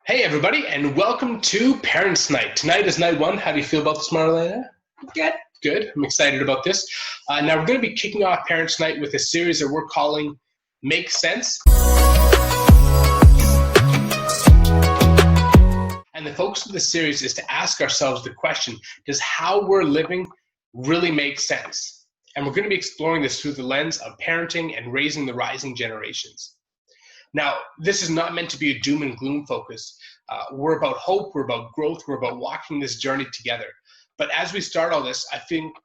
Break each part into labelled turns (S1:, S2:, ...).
S1: Hey everybody, and welcome to Parents Night. Tonight is night one. How do you feel about this, Marlena? Good. I'm excited about this. Now we're going to be kicking off Parents Night with a series that we're calling Make Sense. And the focus of this series is to ask ourselves the question, does how we're living really make sense? And we're going to be exploring this through the lens of parenting and raising the rising generations. Now, this is not meant to be a doom and gloom focus. We're about hope, we're about growth, we're about walking this journey together. But as we start all this, I think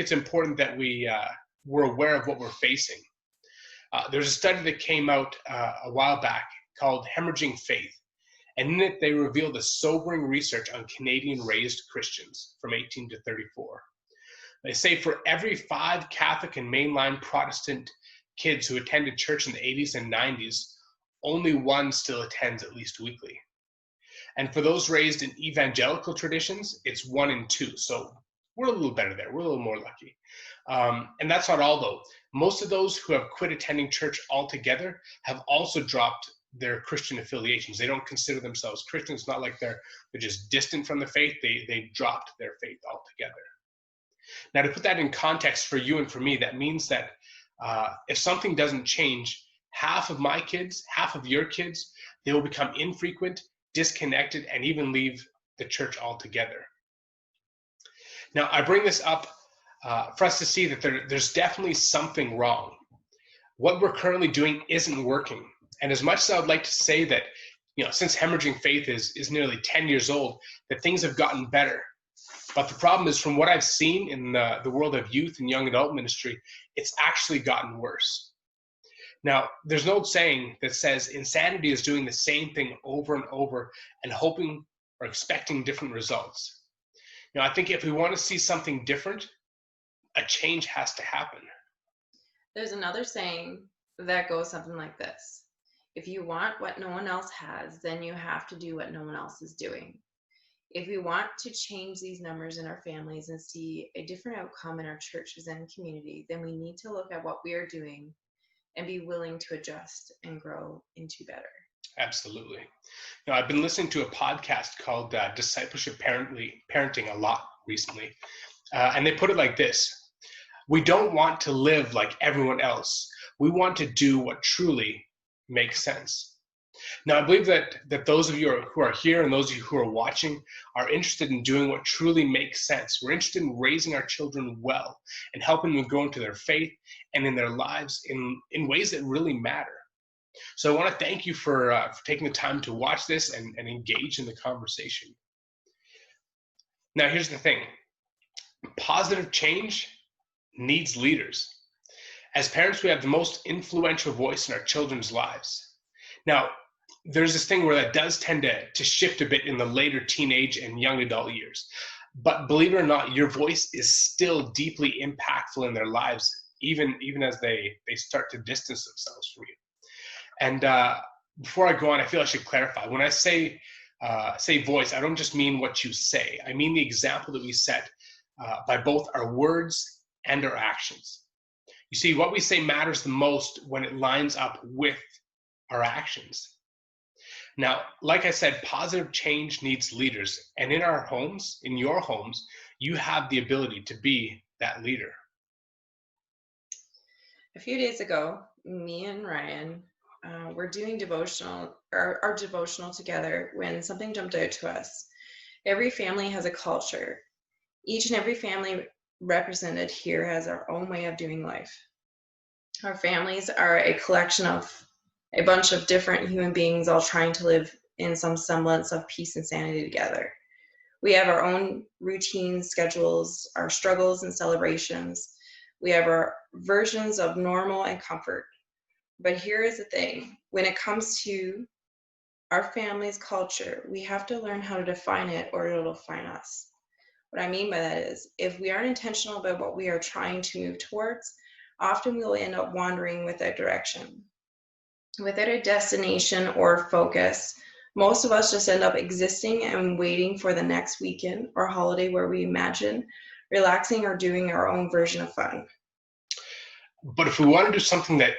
S1: it's important that we're aware of what we're facing. There's a study that came out a while back called Hemorrhaging Faith. And in it, they revealed a sobering research on Canadian-raised Christians from 18 to 34. They say for every 5 Catholic and mainline Protestant kids who attended church in the 80s and 90s, only one still attends at least weekly. And for those raised in evangelical traditions, it's 1 in 2. So we're a little better there. We're a little more lucky. And that's not all, though. Most of those who have quit attending church altogether have also dropped their Christian affiliations. They don't consider themselves Christians. It's not like they're just distant from the faith. They dropped their faith altogether. Now, to put that in context for you and for me, that means that if something doesn't change, half of my kids, half of your kids, they will become infrequent, disconnected, and even leave the church altogether. Now, I bring this up for us to see that there's definitely something wrong. What we're currently doing isn't working. And as much as I would like to say that, since Hemorrhaging Faith is nearly 10 years old, that things have gotten better. But the problem is, from what I've seen in the world of youth and young adult ministry, it's actually gotten worse. Now, there's an old saying that says insanity is doing the same thing over and over and hoping or expecting different results. I think if we want to see something different, a change has to happen.
S2: There's another saying that goes something like this. If you want what no one else has, then you have to do what no one else is doing. If we want to change these numbers in our families and see a different outcome in our churches and community, then we need to look at what we are doing and be willing to adjust and grow into better.
S1: Absolutely. I've been listening to a podcast called Discipleship Parenting a lot recently, and they put it like this. We don't want to live like everyone else. We want to do what truly makes sense. Now, I believe that those of you who are here and those of you who are watching are interested in doing what truly makes sense. We're interested in raising our children well and helping them grow into their faith and in their lives in ways that really matter. So I want to thank you for taking the time to watch this and engage in the conversation. Now, here's the thing. Positive change needs leaders. As parents, we have the most influential voice in our children's lives. Now, there's this thing where that does tend to shift a bit in the later teenage and young adult years. But believe it or not, your voice is still deeply impactful in their lives, even as they start to distance themselves from you. And before I go on, I feel I should clarify. When I say voice, I don't just mean what you say. I mean the example that we set by both our words and our actions. You see, what we say matters the most when it lines up with our actions. Now, like I said, positive change needs leaders. And in our homes, in your homes, you have the ability to be that leader.
S2: A few days ago, me and Ryan were doing our devotional together when something jumped out to us. Every family has a culture. Each and every family represented here has our own way of doing life. Our families are a collection of a bunch of different human beings all trying to live in some semblance of peace and sanity together. We have our own routines, schedules, our struggles and celebrations. We have our versions of normal and comfort. But here is the thing. When it comes to our family's culture, we have to learn how to define it or it'll define us. What I mean by that is, if we aren't intentional about what we are trying to move towards, often we'll end up wandering without direction. Without a destination or focus, most of us just end up existing and waiting for the next weekend or holiday where we imagine relaxing or doing our own version of fun.
S1: But if we want to do something that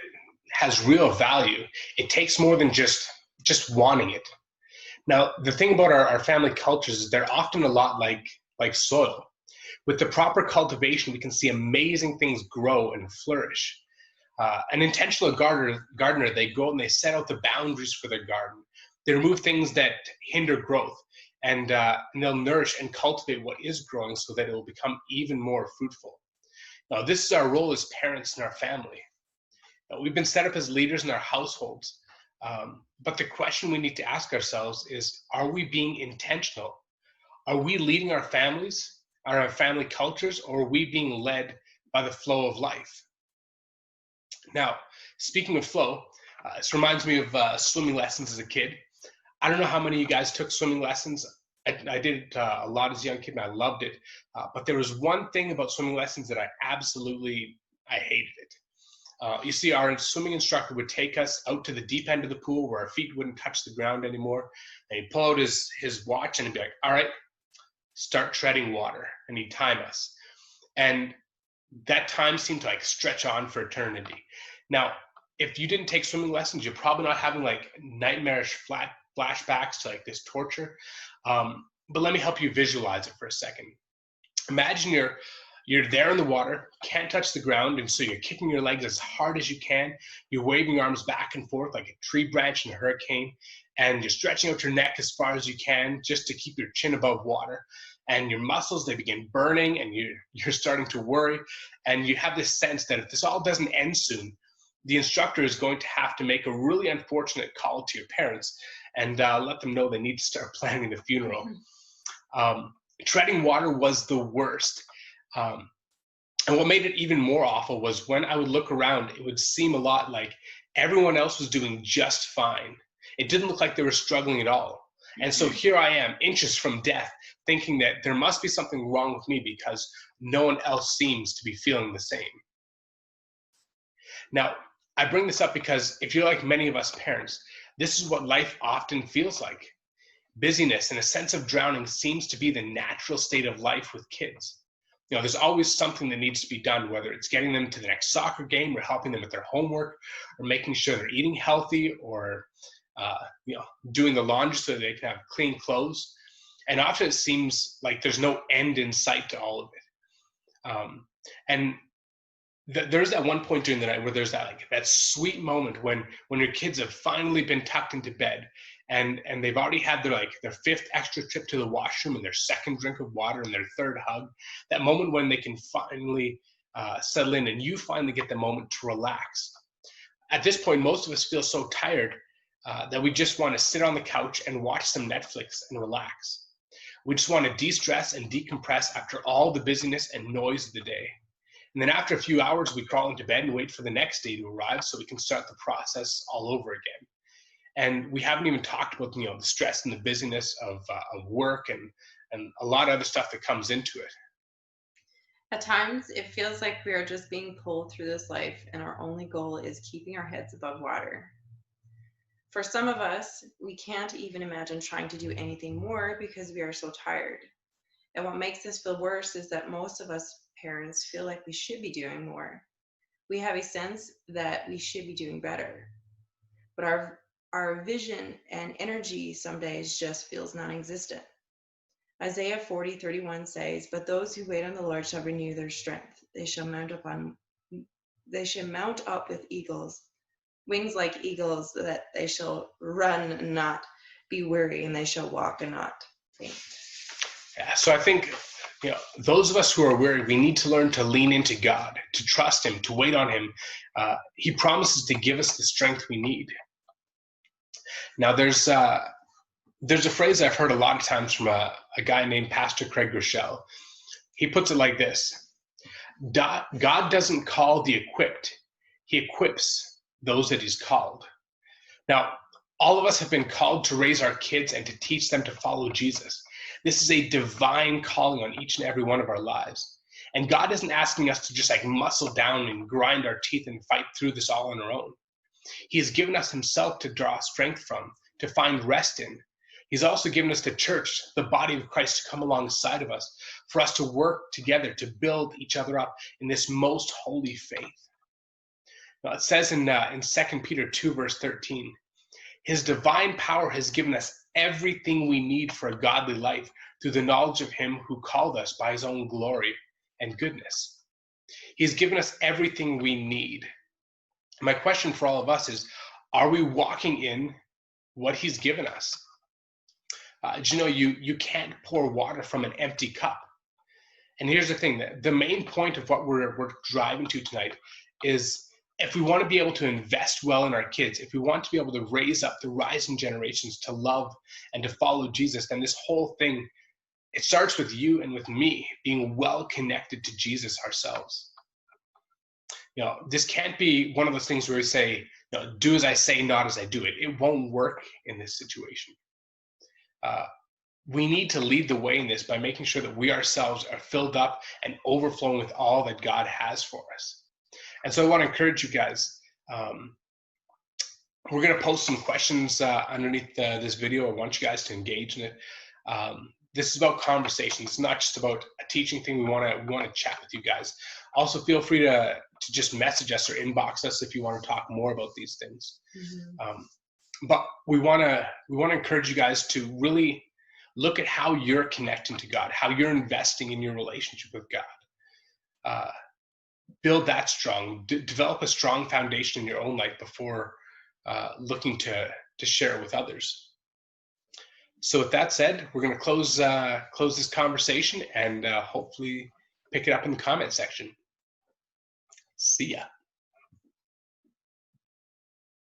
S1: has real value, it takes more than just wanting it. Now, the thing about our family cultures is they're often a lot like soil. With the proper cultivation, we can see amazing things grow and flourish. An intentional gardener, they go out and they set out the boundaries for their garden. They remove things that hinder growth, and they'll nourish and cultivate what is growing so that it will become even more fruitful. Now, this is our role as parents in our family. Now, we've been set up as leaders in our households, but the question we need to ask ourselves is, are we being intentional? Are we leading our families, our family cultures, or are we being led by the flow of life? Now, speaking of flow, this reminds me of swimming lessons as a kid. I don't know how many of you guys took swimming lessons. I did it a lot as a young kid, and I loved it. But there was one thing about swimming lessons that I hated it. You see, our swimming instructor would take us out to the deep end of the pool where our feet wouldn't touch the ground anymore. And he'd pull out his watch and he'd be like, all right, start treading water. And he'd time us. And that time seemed to like stretch on for eternity. Now, if you didn't take swimming lessons, you're probably not having like nightmarish flashbacks to like this torture. But let me help you visualize it for a second. Imagine you're there in the water, can't touch the ground, and so you're kicking your legs as hard as you can. You're waving your arms back and forth like a tree branch in a hurricane, and you're stretching out your neck as far as you can just to keep your chin above water. And your muscles, they begin burning, and you're starting to worry. And you have this sense that if this all doesn't end soon, the instructor is going to have to make a really unfortunate call to your parents and let them know they need to start planning the funeral. Treading water was the worst. And what made it even more awful was when I would look around, it would seem a lot like everyone else was doing just fine. It didn't look like they were struggling at all. And so here I am, inches from death, thinking that there must be something wrong with me because no one else seems to be feeling the same. Now, I bring this up because if you're like many of us parents, this is what life often feels like. Busyness and a sense of drowning seems to be the natural state of life with kids. You know, there's always something that needs to be done, whether it's getting them to the next soccer game or helping them with their homework or making sure they're eating healthy or, doing the laundry so that they can have clean clothes. And often it seems like there's no end in sight to all of it. There's that one point during the night where there's that sweet moment when your kids have finally been tucked into bed and they've already had their fifth extra trip to the washroom and their second drink of water and their third hug. That moment when they can finally settle in and you finally get the moment to relax. At this point, most of us feel so tired that we just want to sit on the couch and watch some Netflix and relax. We just want to de-stress and decompress after all the busyness and noise of the day. And then after a few hours, we crawl into bed and wait for the next day to arrive so we can start the process all over again. And we haven't even talked about the stress and the busyness of work and a lot of other stuff that comes into it.
S2: At times, it feels like we are just being pulled through this life and our only goal is keeping our heads above water. For some of us, we can't even imagine trying to do anything more because we are so tired. And what makes this feel worse is that most of us parents feel like we should be doing more. We have a sense that we should be doing better. But our vision and energy some days just feels non-existent. Isaiah 40:31 says, "But those who wait on the Lord shall renew their strength. They shall mount up with wings like eagles, that they shall run and not be weary, and they shall walk and not faint."
S1: Yeah, so I think those of us who are weary, we need to learn to lean into God, to trust Him, to wait on Him. He promises to give us the strength we need. Now, there's a phrase I've heard a lot of times from a guy named Pastor Craig Rochelle. He puts it like this: God doesn't call the equipped, He equips those that He's called. Now, all of us have been called to raise our kids and to teach them to follow Jesus. This is a divine calling on each and every one of our lives. And God isn't asking us to just muscle down and grind our teeth and fight through this all on our own. He has given us Himself to draw strength from, to find rest in. He's also given us the church, the body of Christ, to come alongside of us, for us to work together, to build each other up in this most holy faith. Now, it says in 2 Peter 2, verse 13, His divine power has given us everything we need for a godly life through the knowledge of him who called us by his own glory and goodness. He's given us everything we need. My question for all of us is, are we walking in what he's given us? Do you know you can't pour water from an empty cup? And here's the thing, that the main point of what we're driving to tonight is, if we want to be able to invest well in our kids, if we want to be able to raise up the rising generations to love and to follow Jesus, then this whole thing, it starts with you and with me being well connected to Jesus ourselves. You know, this can't be one of those things where we say, you know, do as I say, not as I do it. It won't work in this situation. We need to lead the way in this by making sure that we ourselves are filled up and overflowing with all that God has for us. And so I want to encourage you guys. We're going to post some questions underneath this video. I want you guys to engage in it. This is about conversation. It's not just about a teaching thing. We want to chat with you guys. Also, feel free to just message us or inbox us if you want to talk more about these things. But we want to encourage you guys to really look at how you're connecting to God, how you're investing in your relationship with God. Build that strong. Develop a strong foundation in your own life before looking to share it with others. So with that said, we're going to close this conversation and hopefully pick it up in the comment section. See ya.